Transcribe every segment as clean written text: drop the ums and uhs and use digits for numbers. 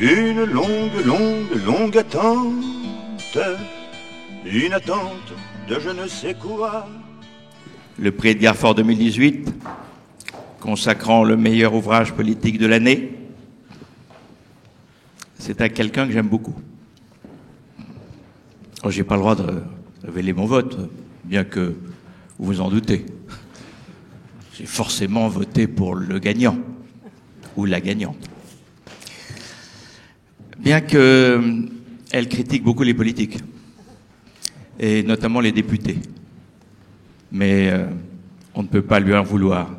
Une longue, longue, longue attente, une attente de je ne sais quoi. Le prix Edgar Faure 2018, consacrant le meilleur ouvrage politique de l'année, c'est à quelqu'un que j'aime beaucoup. Oh, j'ai pas le droit de révéler mon vote, bien que vous vous en doutez. J'ai forcément voté pour le gagnant, ou la gagnante. Bien qu'elle critique beaucoup les politiques, et notamment les députés. Mais on ne peut pas lui en vouloir,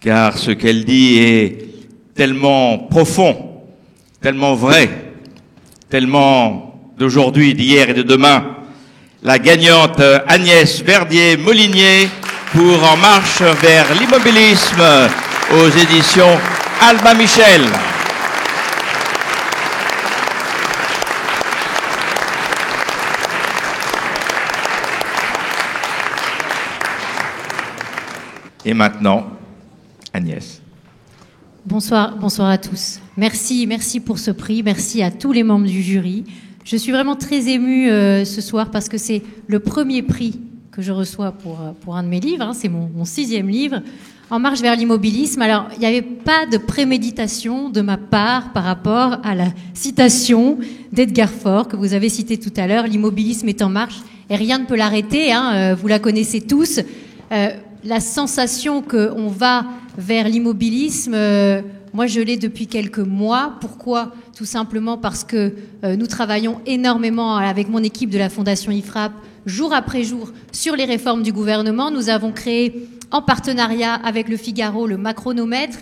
car ce qu'elle dit est tellement profond, tellement vrai, tellement d'aujourd'hui, d'hier et de demain. La gagnante Agnès Verdier-Molinier pour En marche vers l'immobilisme aux éditions Albin Michel. Et maintenant, Agnès. Bonsoir à tous. Merci pour ce prix. Merci à tous les membres du jury. Je suis vraiment très émue ce soir parce que c'est le premier prix que je reçois pour un de mes livres. C'est mon 6e livre, En marche vers l'immobilisme. Alors, il n'y avait pas de préméditation de ma part par rapport à la citation d'Edgar Faure que vous avez citée tout à l'heure. L'immobilisme est en marche et rien ne peut l'arrêter. Vous la connaissez tous. La sensation qu'on va vers l'immobilisme, moi je l'ai depuis quelques mois. Pourquoi ? Tout simplement parce que nous travaillons énormément avec mon équipe de la Fondation IFRAP, jour après jour, sur les réformes du gouvernement. Nous avons créé, en partenariat avec le Figaro, le macronomètre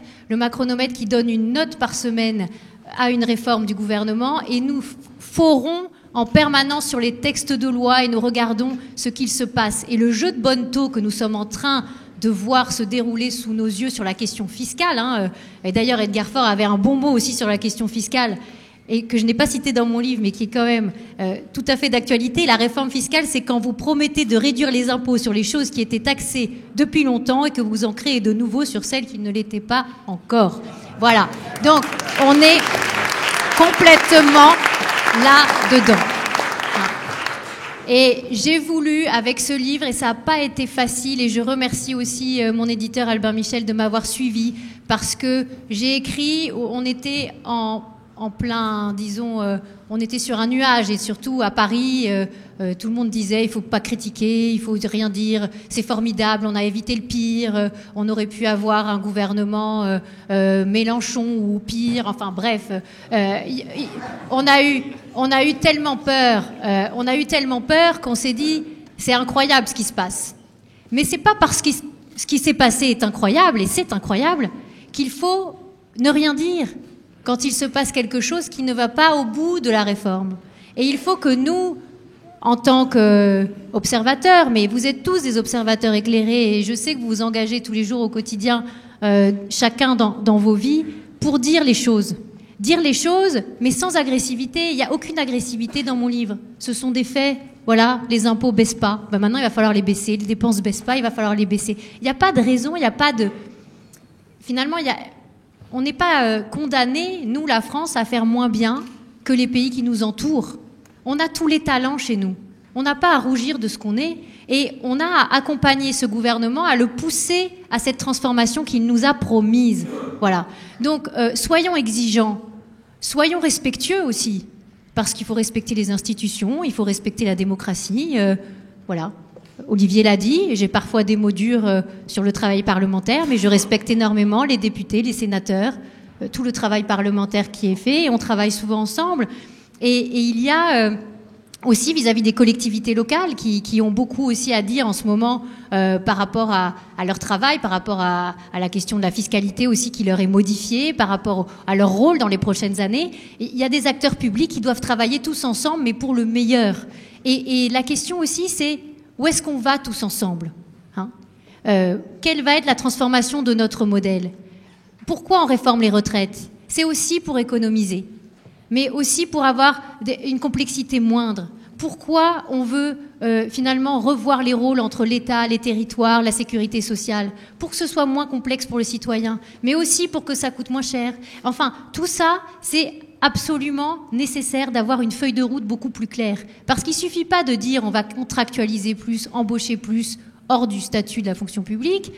qui donne une note par semaine à une réforme du gouvernement, et nous forons en permanence sur les textes de loi et nous regardons ce qu'il se passe. Et le jeu de bonneteau que nous sommes en train de voir se dérouler sous nos yeux sur la question fiscale, et d'ailleurs Edgar Faure avait un bon mot aussi sur la question fiscale, et que je n'ai pas cité dans mon livre, mais qui est quand même tout à fait d'actualité. La réforme fiscale, c'est quand vous promettez de réduire les impôts sur les choses qui étaient taxées depuis longtemps et que vous en créez de nouveaux sur celles qui ne l'étaient pas encore. Voilà. Donc, on est complètement là-dedans. Et j'ai voulu, avec ce livre, et ça n'a pas été facile, et je remercie aussi mon éditeur Albin Michel de m'avoir suivi, parce que j'ai écrit, on était en plein, disons, on était sur un nuage, et surtout à Paris, tout le monde disait il faut pas critiquer, il faut rien dire, c'est formidable, on a évité le pire, on aurait pu avoir un gouvernement Mélenchon ou pire, enfin bref, on a eu tellement peur qu'on s'est dit c'est incroyable ce qui se passe. Mais c'est pas parce que ce qui s'est passé est incroyable, et c'est incroyable, qu'il faut ne rien dire quand il se passe quelque chose qui ne va pas au bout de la réforme. Et il faut que nous, en tant qu'observateurs, mais vous êtes tous des observateurs éclairés, et je sais que vous vous engagez tous les jours au quotidien, chacun dans vos vies, pour dire les choses. Dire les choses, mais sans agressivité. Il n'y a aucune agressivité dans mon livre. Ce sont des faits. Voilà, les impôts baissent pas. Maintenant, il va falloir les baisser. Les dépenses baissent pas, il va falloir les baisser. Il n'y a pas de raison, il n'y a pas de... Finalement, on n'est pas condamnés, nous, la France, à faire moins bien que les pays qui nous entourent. On a tous les talents chez nous. On n'a pas à rougir de ce qu'on est. Et on a à accompagner ce gouvernement, à le pousser à cette transformation qu'il nous a promise. Voilà. Donc, soyons exigeants. Soyons respectueux aussi. Parce qu'il faut respecter les institutions, il faut respecter la démocratie. Voilà. Olivier l'a dit, j'ai parfois des mots durs sur le travail parlementaire, mais je respecte énormément les députés, les sénateurs, tout le travail parlementaire qui est fait, et on travaille souvent ensemble. Et il y a aussi vis-à-vis des collectivités locales qui ont beaucoup aussi à dire en ce moment par rapport à leur travail, par rapport à la question de la fiscalité aussi qui leur est modifiée, par rapport à leur rôle dans les prochaines années. Il y a des acteurs publics qui doivent travailler tous ensemble, mais pour le meilleur. Et la question aussi, c'est où est-ce qu'on va tous ensemble, quelle va être la transformation de notre modèle? Pourquoi on réforme les retraites? C'est aussi pour économiser, mais aussi pour avoir une complexité moindre. Pourquoi on veut finalement revoir les rôles entre l'État, les territoires, la sécurité sociale? Pour que ce soit moins complexe pour le citoyen, mais aussi pour que ça coûte moins cher. Enfin, tout ça, c'est absolument nécessaire d'avoir une feuille de route beaucoup plus claire. Parce qu'il ne suffit pas de dire on va contractualiser plus, embaucher plus hors du statut de la fonction publique,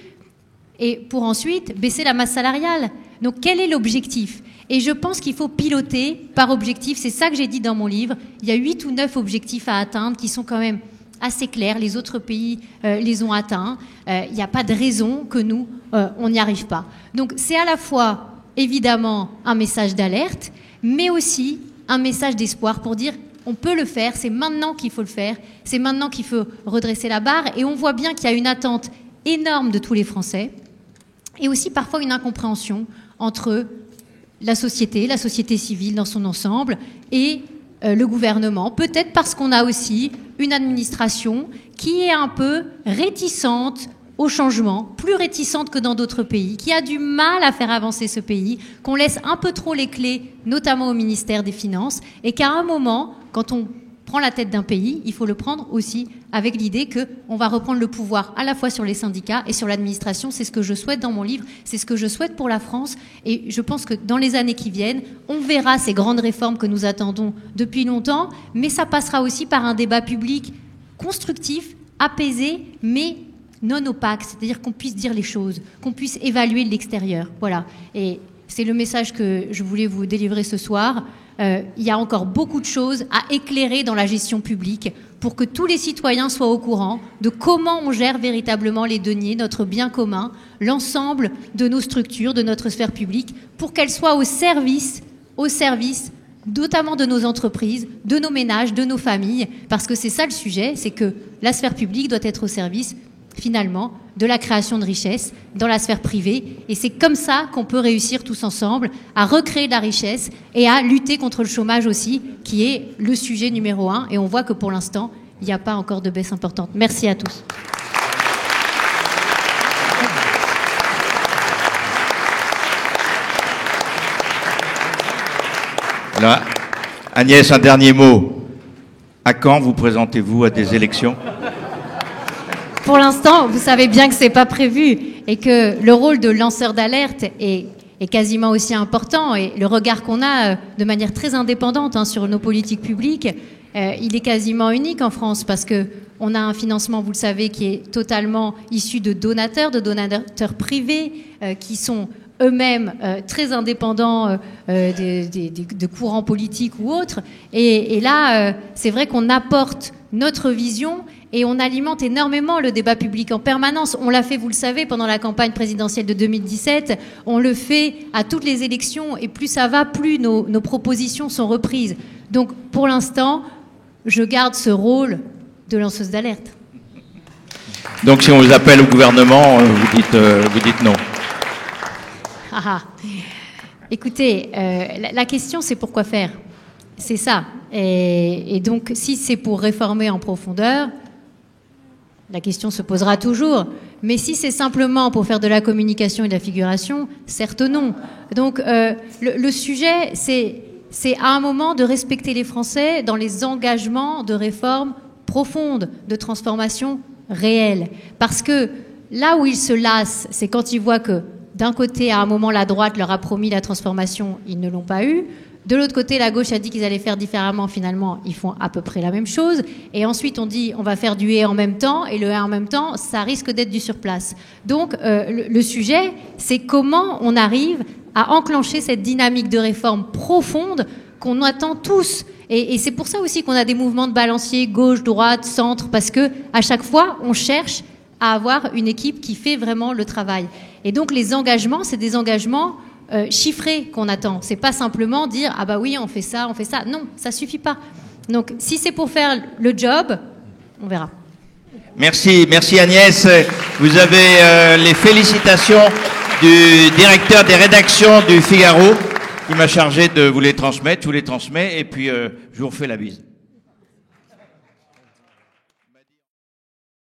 et pour ensuite baisser la masse salariale. Donc quel est l'objectif ? Et je pense qu'il faut piloter par objectif. C'est ça que j'ai dit dans mon livre. Il y a 8 ou 9 objectifs à atteindre qui sont quand même assez clairs. Les autres pays les ont atteints. Il n'y a pas de raison que nous, on n'y arrive pas. Donc c'est à la fois, évidemment, un message d'alerte, mais aussi un message d'espoir pour dire on peut le faire, c'est maintenant qu'il faut le faire, c'est maintenant qu'il faut redresser la barre. Et on voit bien qu'il y a une attente énorme de tous les Français et aussi parfois une incompréhension entre la société civile dans son ensemble et le gouvernement. Peut-être parce qu'on a aussi une administration qui est un peu réticente au changement, plus réticente que dans d'autres pays, qui a du mal à faire avancer ce pays, qu'on laisse un peu trop les clés, notamment au ministère des Finances, et qu'à un moment, quand on prend la tête d'un pays, il faut le prendre aussi avec l'idée qu'on va reprendre le pouvoir à la fois sur les syndicats et sur l'administration. C'est ce que je souhaite dans mon livre, c'est ce que je souhaite pour la France. Et je pense que dans les années qui viennent, on verra ces grandes réformes que nous attendons depuis longtemps, mais ça passera aussi par un débat public constructif, apaisé, mais non opaque, c'est-à-dire qu'on puisse dire les choses, qu'on puisse évaluer de l'extérieur. Voilà. Et c'est le message que je voulais vous délivrer ce soir. Il y a encore beaucoup de choses à éclairer dans la gestion publique pour que tous les citoyens soient au courant de comment on gère véritablement les deniers, notre bien commun, l'ensemble de nos structures, de notre sphère publique, pour qu'elles soient au service notamment de nos entreprises, de nos ménages, de nos familles, parce que c'est ça le sujet, c'est que la sphère publique doit être au service finalement, de la création de richesse dans la sphère privée. Et c'est comme ça qu'on peut réussir tous ensemble à recréer de la richesse et à lutter contre le chômage aussi, qui est le sujet numéro 1. Et on voit que pour l'instant, il n'y a pas encore de baisse importante. Merci à tous. Alors, Agnès, un dernier mot. À quand vous présentez-vous à des élections ? Pour l'instant, vous savez bien que c'est pas prévu et que le rôle de lanceur d'alerte est quasiment aussi important et le regard qu'on a de manière très indépendante sur nos politiques publiques, il est quasiment unique en France parce que on a un financement, vous le savez, qui est totalement issu de donateurs privés qui sont eux-mêmes très indépendants de courants politiques ou autres. Et là, c'est vrai qu'on apporte notre vision et on alimente énormément le débat public en permanence. On l'a fait, vous le savez, pendant la campagne présidentielle de 2017. On le fait à toutes les élections. Et plus ça va, plus nos propositions sont reprises. Donc, pour l'instant, je garde ce rôle de lanceuse d'alerte. Donc, si on vous appelle au gouvernement, vous dites non. Écoutez, la question, c'est pourquoi faire ? C'est ça. Et donc, si c'est pour réformer en profondeur, la question se posera toujours. Mais si c'est simplement pour faire de la communication et de la figuration, certes non. Donc, le sujet, c'est à un moment de respecter les Français dans les engagements de réformes profondes, de transformation réelle. Parce que là où ils se lassent, c'est quand ils voient que d'un côté, à un moment, la droite leur a promis la transformation, ils ne l'ont pas eu. De l'autre côté, la gauche a dit qu'ils allaient faire différemment. Finalement, ils font à peu près la même chose. Et ensuite, on dit on va faire du et en même temps. Et le et en même temps, ça risque d'être du surplace. Donc, le sujet, c'est comment on arrive à enclencher cette dynamique de réforme profonde qu'on attend tous. Et c'est pour ça aussi qu'on a des mouvements de balancier, gauche, droite, centre, parce que à chaque fois, on cherche à avoir une équipe qui fait vraiment le travail. Et donc, les engagements, c'est des engagements chiffrés qu'on attend. C'est pas simplement dire ah bah oui on fait ça. Non, ça suffit pas. Donc si c'est pour faire le job, on verra. Merci Agnès. Vous avez les félicitations du directeur des rédactions du Figaro qui m'a chargé de vous les transmettre. Je vous les transmets et puis je vous refais la bise.